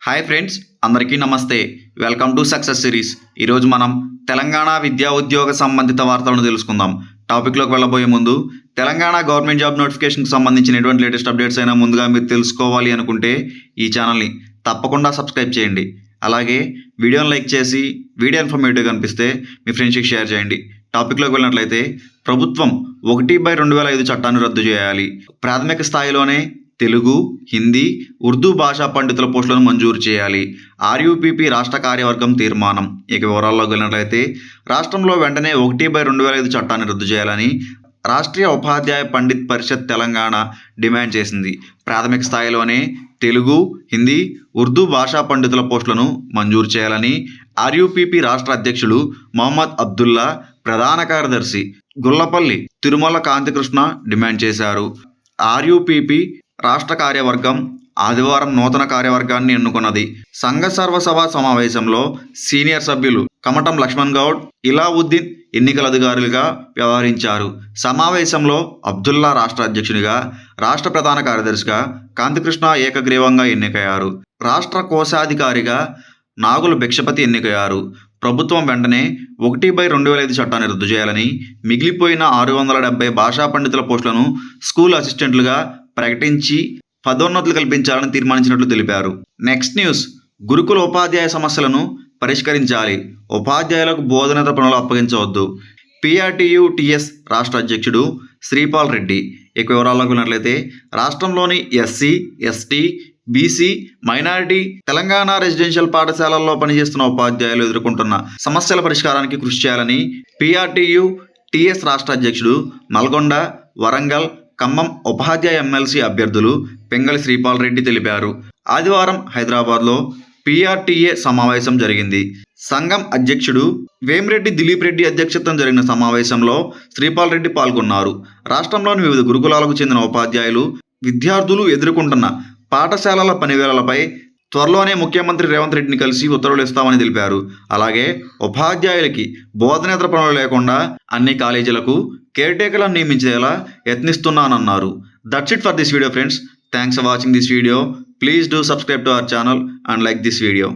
Hi friends, అందరికీ నమస్తే. Welcome to success series. ఈరోజు మనం తెలంగాణ విద్యా ఉద్యోగ సంబంధిత వార్తలను తెలుసుకుందాం. టాపిక్లోకి వెళ్ళబోయే ముందు తెలంగాణ గవర్నమెంట్ జాబ్ నోటిఫికేషన్కి సంబంధించిన ఎటువంటి లేటెస్ట్ అప్డేట్స్ అయినా ముందుగా మీరు తెలుసుకోవాలి అనుకుంటే ఈ ఛానల్ని తప్పకుండా సబ్స్క్రైబ్ చేయండి. అలాగే వీడియోని లైక్ చేసి వీడియో ఇన్ఫర్మేటివ్గా అనిపిస్తే మీ ఫ్రెండ్స్కి షేర్ చేయండి. టాపిక్లోకి వెళ్ళినట్లయితే ప్రభుత్వం 1/2005 చట్టాన్ని రద్దు చేయాలి. ప్రాథమిక స్థాయిలోనే తెలుగు, హిందీ, ఉర్దూ భాషా పండితుల పోస్టులను మంజూరు చేయాలి. ఆర్యూపీపీ రాష్ట్ర కార్యవర్గం తీర్మానం. ఇక వివరాల్లోకి వెళ్ళినట్లయితే రాష్ట్రంలో వెంటనే 1/2005 చట్టాన్ని రద్దు చేయాలని రాష్ట్రీయ ఉపాధ్యాయ పండిత్ పరిషత్ తెలంగాణ డిమాండ్ చేసింది. ప్రాథమిక స్థాయిలోనే తెలుగు, హిందీ, ఉర్దూ భాషా పండితుల పోస్టులను మంజూరు చేయాలని ఆర్యూపీపీ రాష్ట్ర అధ్యక్షులు మొహమ్మద్ అబ్దుల్లా, ప్రధాన కార్యదర్శి గుల్లపల్లి తిరుమల కాంతికృష్ణ డిమాండ్ చేశారు. ఆర్యూపీపీ రాష్ట్ర కార్యవర్గం ఆదివారం నూతన కార్యవర్గాన్ని ఎన్నుకున్నది. సంఘ సర్వసభ సమావేశంలో సీనియర్ సభ్యులు కమటం లక్ష్మణ్ గౌడ్, ఇలావుద్దీన్ ఎన్నికల అధికారులుగా వ్యవహరించారు. సమావేశంలో అబ్దుల్లా రాష్ట్ర అధ్యక్షునిగా, రాష్ట్ర ప్రధాన కార్యదర్శిగా కాంతికృష్ణ ఏకగ్రీవంగా ఎన్నికయ్యారు. రాష్ట్ర కోశాధికారిగా నాగుల భిక్షపతి ఎన్నికయ్యారు. ప్రభుత్వం వెంటనే 1/2005 చట్టాన్ని రద్దు చేయాలని, మిగిలిపోయిన 670 భాషా పండితుల పోస్టులను స్కూల్ అసిస్టెంట్లుగా ప్రకటించి పదోన్నతులు కల్పించాలని తీర్మానించినట్లు తెలిపారు. Next news. గురుకుల ఉపాధ్యాయ సమస్యలను పరిష్కరించాలి. ఉపాధ్యాయులకు బోధనేతర పనులు అప్పగించవద్దు. PRTU-TS రాష్ట్ర అధ్యక్షుడు శ్రీపాల్ రెడ్డి. ఇక వివరాల్లోకి వెళ్ళినట్లయితే రాష్ట్రంలోని SC, ST, BC, minority, Telangana residential పాఠశాలల్లో పనిచేస్తున్న ఉపాధ్యాయులు ఎదుర్కొంటున్న సమస్యల పరిష్కారానికి కృషి చేయాలని PRTU-TS రాష్ట్ర అధ్యక్షుడు నల్గొండ, వరంగల్, ఖమ్మం ఉపాధ్యాయ ఎమ్మెల్సీ అభ్యర్థులు పెంగళి శ్రీపాల్ రెడ్డి తెలిపారు. ఆదివారం హైదరాబాద్లో PRTA సమావేశం జరిగింది. సంఘం అధ్యక్షుడు వేమిరెడ్డి దిలీప్ రెడ్డి అధ్యక్షతన జరిగిన సమావేశంలో శ్రీపాల్ రెడ్డి పాల్గొన్నారు. రాష్ట్రంలోని వివిధ గురుకులాలకు చెందిన ఉపాధ్యాయులు, విద్యార్థులు ఎదుర్కొంటున్న పాఠశాలల పనివేళలపై త్వరలోనే ముఖ్యమంత్రి రేవంత్ రెడ్డిని కలిసి ఉత్తర్వులు ఇస్తామని తెలిపారు. అలాగే ఉపాధ్యాయులకి బోధనేతర పనులు లేకుండా అన్ని కాలేజీలకు కేర్టేకర్లను నియమించేలా యత్నిస్తున్నానన్నారు. That's it for this video friends. Thanks for watching this video. Please do subscribe to our channel and like this video.